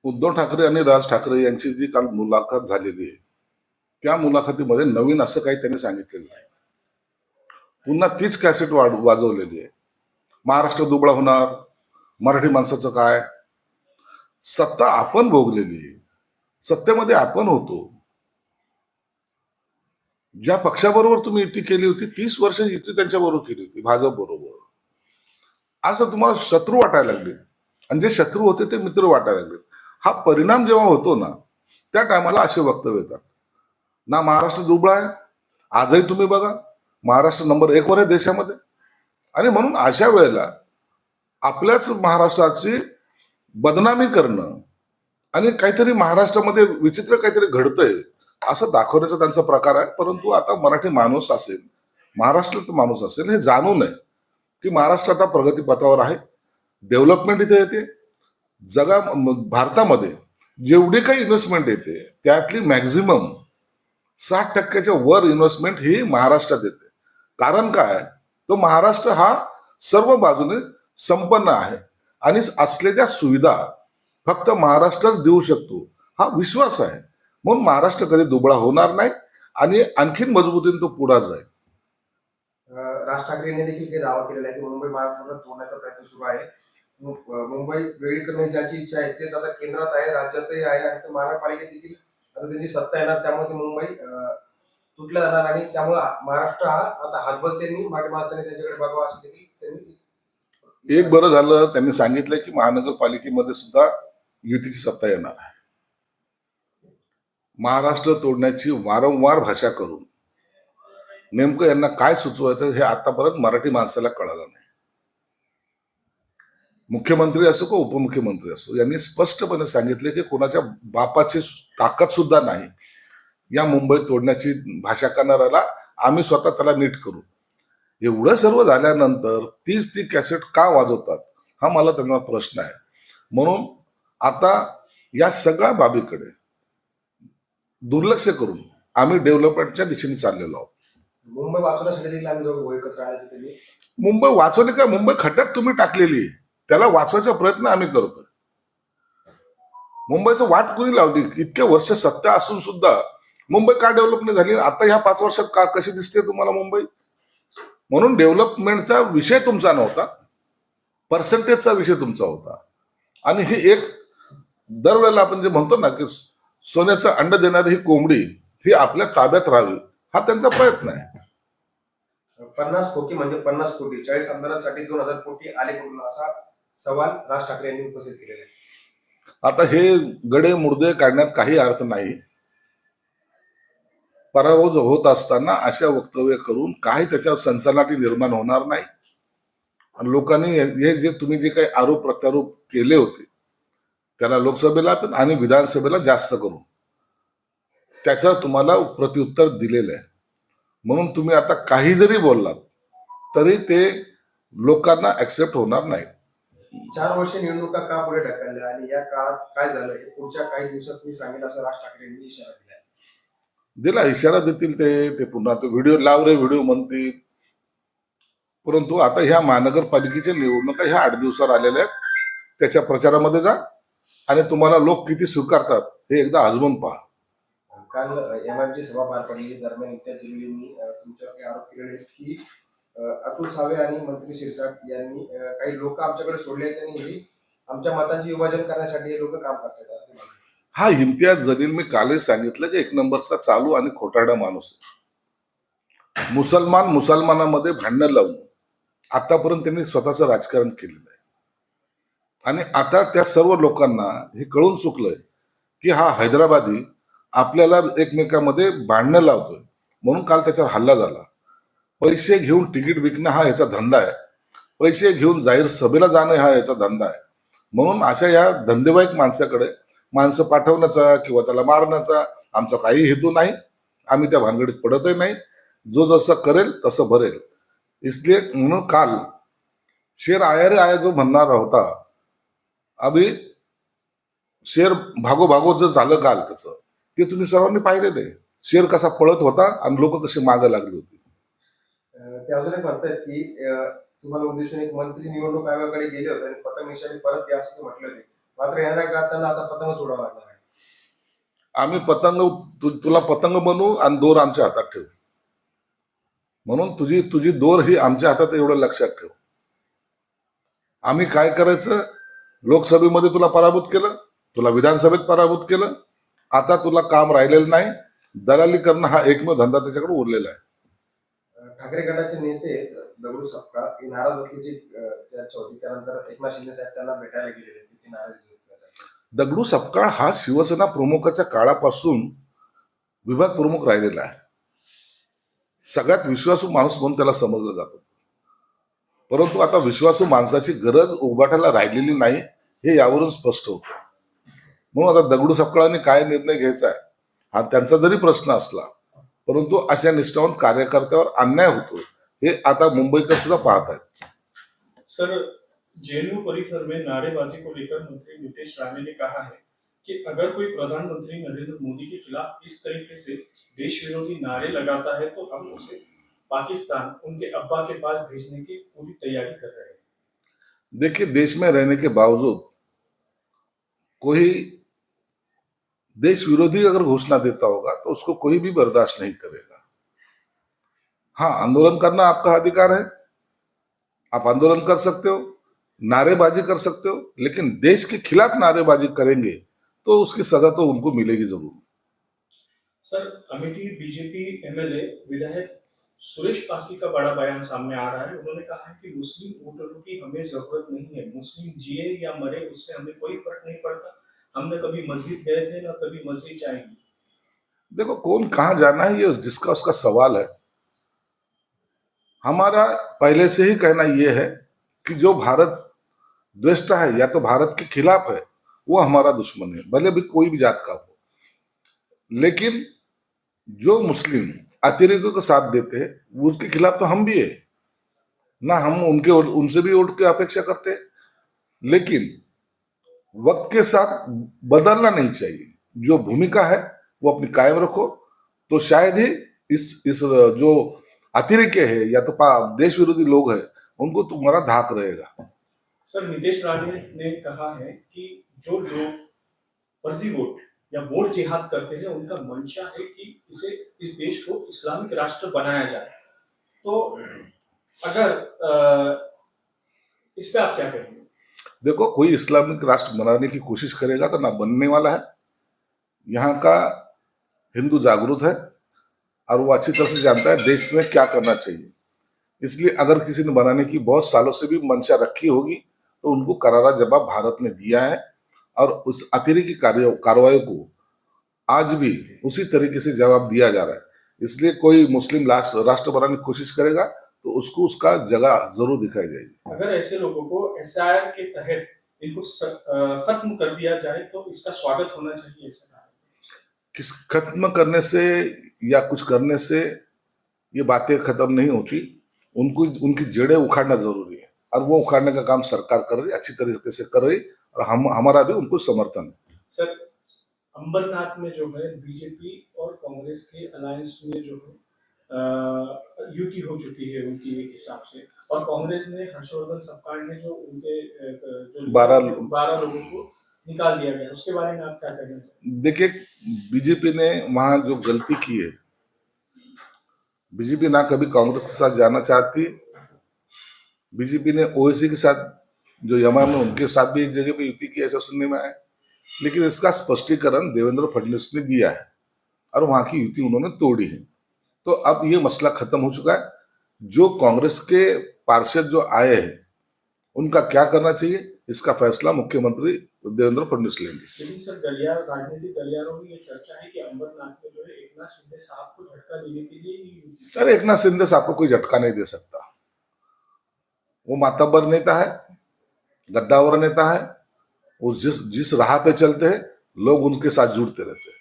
उद्धव ठाकरे आणि राज ठाकरे यांची जी काल मुलाखत झालेली आहे त्या मुलाखतीमध्ये नवीन असं काही त्यांनी सांगितलेलं नाही. पुन्हा तीच कॅसेट वाजवलेली आहे. महाराष्ट्र दुबळा होणार, मराठी माणसाचं काय. सत्ता आपण भोगलेली आहे, सत्तेमध्ये आपण होतो. ज्या पक्षाबरोबर तुम्ही युती केली होती 30 वर्ष युती त्यांच्याबरोबर केली होती, भाजप बरोबर. असं तुम्हाला शत्रू वाटायला लागले आणि जे शत्रू होते ते मित्र वाटायला लागले. हा परिणाम जेव्हा होतो ना त्या टायमाला असे वक्तव्य येतात ना. महाराष्ट्र दुबळा आहे, आजही तुम्ही बघा महाराष्ट्र नंबर 1 वर आहे देशामध्ये. आणि म्हणून अशा वेळेला आपल्याच महाराष्ट्राची बदनामी करणं आणि काहीतरी महाराष्ट्रामध्ये विचित्र काहीतरी घडतंय असं दाखवण्याचा त्यांचा प्रकार आहे. परंतु आता मराठी माणूस असेल, महाराष्ट्रात माणूस असेल, हे जाणू नये की महाराष्ट्र आता प्रगतीपथावर आहे. डेव्हलपमेंट इथे येते. भारतामध्ये जेवढी काही इन्व्हेस्टमेंट येते त्यातली मॅक्झिमम 60% वर इन्व्हेस्टमेंट ही महाराष्ट्रात येते. कारण काय, तो महाराष्ट्र हा सर्व बाजूने संपन्न आहे आणि असलेल्या सुविधा फक्त महाराष्ट्रच देऊ शकतो हा विश्वास आहे. म्हणून महाराष्ट्र कधी दुबळा होणार नाही आणि आणखीन मजबूतीने तो पुढे जाईल. राज ठाकरेंनी देखील काही दावा केलेला आहे की मुंबई महाराष्ट्राला तोडण्याचा प्रयत्न सुरू आहे. मुंबई वेगळी करण्याची ज्याची इच्छा आहे तेच आता केंद्रात आहे, राज्यातही आहे आणि महानगरपालिकेत देखील आता त्यांची सत्ता येणार. त्यामुळे मुंबई तुटल्या जाणार आणि त्यामुळे महाराष्ट्र हा आता हातबलतेनी मराठी माणसाने त्यांच्याकडे बघावं असं देखील त्यांनी. एक बरं झालं त्यांनी सांगितलं की महानगरपालिकेमध्ये सुद्धा युतीची सत्ता येणार आहे. महाराष्ट्र तोडण्याची वारंवार भाषा करून नेमकं यांना काय सुचवायचं हे आतापर्यंत मराठी माणसाला कळालं नाही. मुख्यमंत्री असो का उपमुख्यमंत्री असो यांनी स्पष्टपणे सांगितले की कोणाच्या बापाची ताकद सुद्धा नाही या मुंबई तोडण्याची भाषा करणाऱ्याला. आम्ही स्वतः त्याला नीट करू. एवढं सर्व झाल्यानंतर ती कॅसेट का वाजवतात हा मला त्यांना प्रश्न आहे. म्हणून आता या सगळ्या बाबीकडे दुर्लक्ष करून आम्ही डेव्हलपमेंटच्या दिशेने चाललेलो आहोत. मुंबई वाचवण्यासाठी देखील आम्ही दोघं एकत्र आल्याचे. मुंबई वाचवली का? मुंबई खड्ड्यात तुम्ही टाकलेली, त्याला वाचवायचा प्रयत्न आम्ही करतोय. मुंबईचं वाट कुणी लावली? इतके वर्ष सत्ता असून सुद्धा मुंबई का डेव्हलप नाही झाली? आता ह्या 5 वर्षात का कशी दिसते तुम्हाला मुंबई? म्हणून डेव्हलपमेंटचा विषय तुमचा नव्हता, पर्सेंटेजचा विषय तुमचा होता. आणि ही एक दरवेळेला आपण जे म्हणतो ना की सोन्याचं अंड देणारी ही कोंबडी ही आपल्या ताब्यात राहावी हा त्यांचा प्रयत्न आहे. 50 कोटी म्हणजे 50 कोटी 40 आमदारांसाठी 2000 कोटी आले कुठून असा सवाल राज ठाकरे यांनी उपस्थित केलेला आहे. आता हे गडे मुर्दे काढण्यात काही अर्थ नाही. पराभव होत असताना अशा वक्तव्य करून काही त्याच्यावर सनसनाटी निर्माण होणार नाही. आणि लोकांनी हे जे तुम्ही जे काही आरोप प्रत्यारोप केले होते त्याला लोकसभेला पण आणि विधानसभेला जास्त करून त्याचं तुम्हाला प्रत्युत्तर दिलेलं आहे. म्हणून तुम्ही आता काही जरी बोललात तरी ते लोकांना ऍक्सेप्ट होणार नाही. 4 वर्ष निवडणुका का पुढे ढकलल्या आणि या काळात काय झालं हे पुढच्या काही दिवसात मी सांगेल असं राज ठाकरे यांनी इशारा दिला. इशारा देतील ते पुन्हा तो व्हिडिओ लाव रे व्हिडिओ म्हणतील. परंतु आता ह्या महानगरपालिकेच्या निवडणुका ह्या 8 दिवसावर आलेल्या आहेत. त्याच्या प्रचारामध्ये जा आणि तुम्हाला लोक किती स्वीकारतात हे एकदा आजमावून पहा. काल एमआयएमची सभा पार पडली. दरम्यान इत्याद जलील तुमच्यावर आरोप केलेले की अतुल सावे आणि मंत्री शिरसाट यांनी काही लोक आमच्याकडे सोडले आणि आमच्या मतांचे विभाजन करण्यासाठी हे लोक काम करतात. हा इम्तियाज जलील मी कालही सांगितलं की 1 नंबरचा चालू आणि खोटारडा माणूस आहे. मुसलमानामध्ये भांडणं लावून आतापर्यंत त्यांनी स्वतःचं राजकारण केलेलं आहे. आणि आता त्या सर्व लोकांना हे कळून चुकलंय की हा हैदराबादी आपल्याला एकमेकांमध्ये भांडणं लावतोय. म्हणून काल त्याच्यावर हल्ला झाला. पैसे घेऊन तिकीट विकणं हा याचा धंदा आहे. पैसे घेऊन जाहीर सभेला जाणं हा याचा धंदा आहे. म्हणून अशा या धंदेवाईक माणसाकडे माणसं पाठवण्याचा किंवा त्याला मारण्याचा आमचा काही हेतू नाही. आम्ही त्या भानगडीत पडतही नाही. जो जसं करेल तसं भरेल. इसलिए म्हणून काल शेर आया रे आया जो म्हणणार होता, अभि शेर भागो भागो जर झालं काल त्याचं ते तुम्ही सर्वांनी पाहिलेलं आहे. शेर कसा पळत होता आणि लोक कशी मागे लागली होती. ते अजून एक म्हणतात की तुम्हाला उद्देशून एक मंत्री निवडणूक आयोगाकडे गेले होते आणि पतंग निशाणी परत द्या असं म्हटलं होते. मात्र येणाऱ्या काळात त्यांना आता पतंग सोडावा लागणार आहे. आम्ही पतंग तुला पतंग बनवू आणि दोर आमच्या हातात ठेवू. म्हणून तुझी तुझी दोर ही आमच्या हातात आहे, एवढं लक्षात ठेव. आम्ही काय करायचं, लोकसभेमध्ये तुला पराभूत केलं, तुला विधानसभेत पराभूत केलं, आता तुला काम राहिलेलं नाही. दलाली करणं हा एकमेव धंदा त्याच्याकडे उरलेला आहे. ठाकरे गटाचे नेते दगडू सपकाळ हे नाराज असल्याची चर्चा होती. त्यानंतर एकनाथ शिंदे साहेब त्यांना भेटायला गेलेले, त्याची नाराजी व्यक्त करतात. दगडू सपकाळ हा शिवसेना प्रमुखाच्या काळापासून विभाग प्रमुख राहिलेला आहे. सगळ्यात विश्वासू माणूस म्हणून त्याला समजलं जातं. परंतु आता विश्वासू माणसाची गरज उभाटाला राहिलेली नाही, हे यावरून स्पष्ट होतं. म्हणून आता दगडू सपकाळांनी काय निर्णय घ्यायचा आहे हा त्यांचा जरी प्रश्न असला, परंतु अशा निष्ठावंत कार्यकर्त्यावर अन्याय होतो हे आता मुंबईकर सुद्धा पाहत आहेत. सर, जेएनयू परिसर में नारेबाजी को लेकर मंत्री नीतीश राणे ने कहा है कि अगर कोई प्रधानमंत्री नरेंद्र मोदी के खिलाफ इस तरीके से देश विरोधी नारे लगाता है तो हम उसे पाकिस्तान उनके अब्बा के पास भेजने की पूरी तैयारी कर रहे हैं। देखिए, देश में रहने के बावजूद कोई देश विरोधी अगर घोषणा देता होगा तो उसको कोई भी बर्दाश्त नहीं करेगा. हाँ, आंदोलन करना आपका अधिकार है, आप आंदोलन कर सकते हो, नारेबाजी कर सकते हो, लेकिन देश के खिलाफ नारेबाजी करेंगे तो उसकी सजा तो उनको मिलेगी जरूर. सर, अमेठी बीजेपी एमएलए विधायक सुरेश पासी का बड़ा बयान सामने आ रहा है। उन्होंने कहा है कि मुस्लिम वोटरों की हमें जरूरत नहीं है, मुस्लिम जिए या मरे उससे हमें कोई फर्क नहीं पड़ता, हमने कभी मस्जिद गए थे ना कभी मस्जिद जाएंगे। देखो, कौन कहाँ जाना है ये जिसका उसका सवाल है. हमारा पहले से ही कहना यह है कि जो भारत द्वेष्टा है या तो भारत के खिलाफ है वो हमारा दुश्मन है, भले भी कोई भी जात का हो. लेकिन जो मुस्लिम अतिरेकियों का साथ देते हैं उसके खिलाफ तो हम भी है ना. हम उनसे भी वोट की अपेक्षा करते हैं, लेकिन वक्त के साथ बदलना नहीं चाहिए. जो भूमिका है वो अपनी कायम रखो, तो शायद ही इस जो अतिरेकी है या तो देश विरोधी लोग हैं उनको तुम्हारा धाक रहेगा. सर, नीतीश राणे ने कहा है कि जो लोग फर्जी वोट या वोट जिहाद करते हैं उनका मंशा है कि इस देश को इस्लामिक राष्ट्र बनाया जाए, तो अगर इस पे आप क्या कहेंगे? देखो, कोई इस्लामिक राष्ट्र बनाने की कोशिश करेगा तो ना बनने वाला है. यहाँ का हिंदू जागरूक है और वो अच्छी तरह से जानता है देश में क्या करना चाहिए. इसलिए अगर किसी ने बनाने की बहुत सालों से भी मंशा रखी होगी तो उनको करारा जवाब भारत ने दिया है, और उस अतिरेकी कार्रवाई को आज भी उसी तरीके से जवाब दिया जा रहा है. इसलिए कोई मुस्लिम राष्ट्र बनाने की कोशिश करेगा तो उसको उसका जगह जरूर दिखाई जाएगी. अगर ऐसे लोगों को एसआईआर के तहत इनको खत्म कर दिया जाए तो इसका स्वागत होना चाहिए, ऐसा कहा। किस खत्म करने से या कुछ करने से ये बातें खत्म नहीं होती. उनकी जड़ें उखाड़ना जरूरी है, और वो उखाड़ने का काम सरकार कर रही है, अच्छी तरीके से कर रही, और हमारा भी उनको समर्थन है. सर, अंबरनाथ में जो है बीजेपी और कांग्रेस के अलायंस में जो है युति हो चुकी है उनकी एक हिसाब से, और कांग्रेस ने हर्षवर्धन सपकाळ ने जो उनके जो 12 लोगों को निकाल दिया गया, उसके बारे में आप क्या कहना चाहेंगे? देखिए, बीजेपी ने वहां जो गलती की है, बीजेपी ना कभी कांग्रेस के साथ जाना चाहती. बीजेपी ने ओवैसी के साथ जो यमन में उनके साथ भी एक जगह पे युति की ऐसा सुनने में आया, लेकिन इसका स्पष्टीकरण देवेंद्र फडणवीस ने दिया है और वहां की युति उन्होंने तोड़ी है. तो अब ये मसला खत्म हो चुका है. जो कांग्रेस के पार्षद जो आए हैं उनका क्या करना चाहिए इसका फैसला मुख्यमंत्री देवेंद्र फडणवीस लेंगे. लेकिन सर, राजनीतिक गलियारों में ये चर्चा है कि अंबरनाथ में जो है एकनाथ शिंदे साहब को झटका देने के लिए अरे, एकनाथ शिंदे साहब को कोई झटका नहीं दे सकता. वो मातबर नेता है, गद्दावर नेता है. वो जिस राह पे चलते हैं लोग उनके साथ जुड़ते रहते हैं.